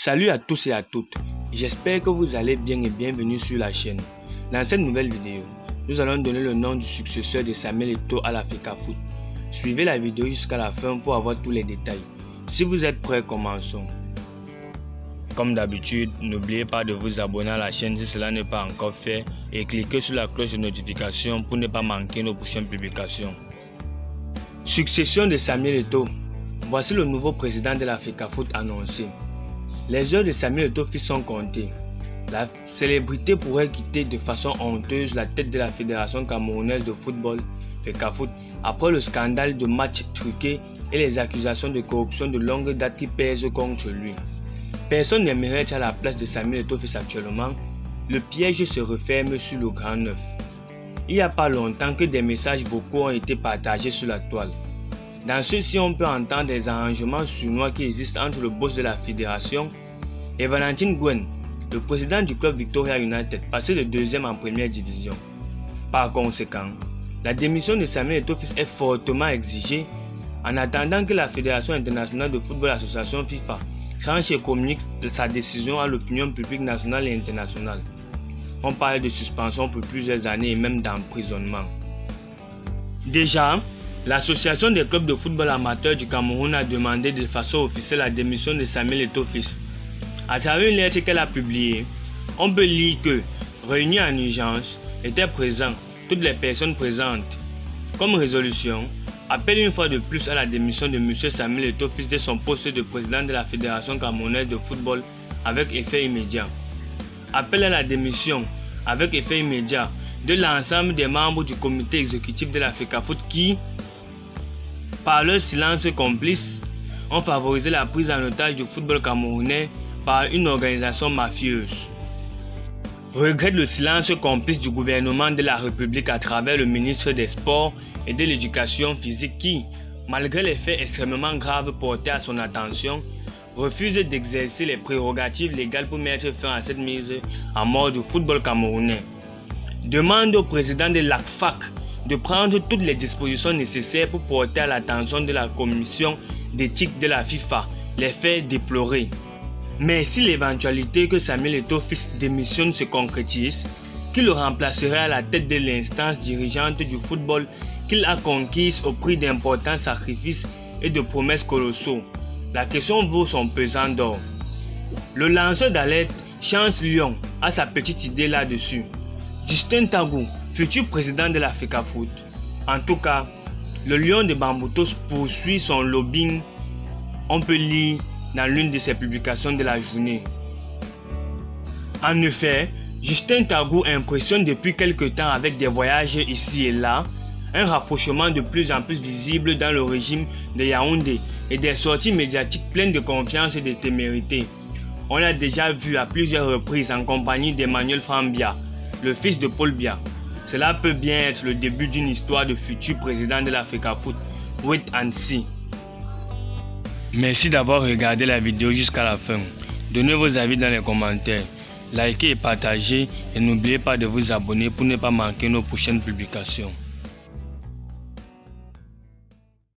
Salut à tous et à toutes, j'espère que vous allez bien et bienvenue sur la chaîne. Dans cette nouvelle vidéo, nous allons donner le nom du successeur de Samuel Eto'o à la FECAFOOT. Suivez la vidéo jusqu'à la fin pour avoir tous les détails. Si vous êtes prêts, commençons. Comme d'habitude, n'oubliez pas de vous abonner à la chaîne si cela n'est pas encore fait et cliquez sur la cloche de notification pour ne pas manquer nos prochaines publications. Succession de Samuel Eto'o. Voici le nouveau président de la FECAFOOT annoncé. Les heures de Samuel Eto'o sont comptées. La célébrité pourrait quitter de façon honteuse la tête de la Fédération camerounaise de football, FECAFOOT, après le scandale de matchs truqués et les accusations de corruption de longue date qui pèsent contre lui. Personne n'aimerait être à la place de Samuel Eto'o actuellement. Le piège se referme sur le Grand Neuf. Il n'y a pas longtemps que des messages vocaux ont été partagés sur la toile. Dans ceux-ci, on peut entendre des arrangements sournois qui existent entre le boss de la fédération et Valentine Gwen, le président du club Victoria United, passé de deuxième en première division. Par conséquent, la démission de Samuel Eto'o est fortement exigée en attendant que la Fédération internationale de football association FIFA tranche et communique sa décision à l'opinion publique nationale et internationale. On parle de suspension pour plusieurs années et même d'emprisonnement. Déjà, l'Association des clubs de football amateur du Cameroun a demandé de façon officielle la démission de Samuel Eto'o. À travers une lettre qu'elle a publiée, on peut lire que, réunis en urgence, étaient présents toutes les personnes présentes. Comme résolution, appelle une fois de plus à la démission de M. Samuel Eto'o de son poste de président de la Fédération camerounaise de football avec effet immédiat. Appelle à la démission avec effet immédiat de l'ensemble des membres du comité exécutif de la FECAFOOT qui, par leur silence complice, ont favorisé la prise en otage du football camerounais par une organisation mafieuse. Regrette le silence complice du gouvernement de la République à travers le ministre des Sports et de l'Éducation physique qui, malgré les faits extrêmement graves portés à son attention, refuse d'exercer les prérogatives légales pour mettre fin à cette mise en mort du football camerounais. Demande au président de l'ACFAC de prendre toutes les dispositions nécessaires pour porter à l'attention de la commission d'éthique de la FIFA les faits déplorés. Mais si l'éventualité que Samuel Eto'o démissionne se concrétise, qui le remplacerait à la tête de l'instance dirigeante du football qu'il a conquise au prix d'importants sacrifices et de promesses colossaux, la question vaut son pesant d'or. Le lanceur d'alerte Chance Lyon a sa petite idée là-dessus. Justin Tagou, futur président de la FECAFOOT. En tout cas, le Lion de Bamboutos poursuit son lobbying, on peut lire dans l'une de ses publications de la journée. En effet, Justin Tagou impressionne depuis quelque temps avec des voyages ici et là, un rapprochement de plus en plus visible dans le régime de Yaoundé et des sorties médiatiques pleines de confiance et de témérité. On l'a déjà vu à plusieurs reprises en compagnie d'Emmanuel Fambia, le fils de Paul Biya. Cela peut bien être le début d'une histoire de futur président de la FECAFOOT. Wait and see. Merci d'avoir regardé la vidéo jusqu'à la fin. Donnez vos avis dans les commentaires. Likez et partagez et n'oubliez pas de vous abonner pour ne pas manquer nos prochaines publications.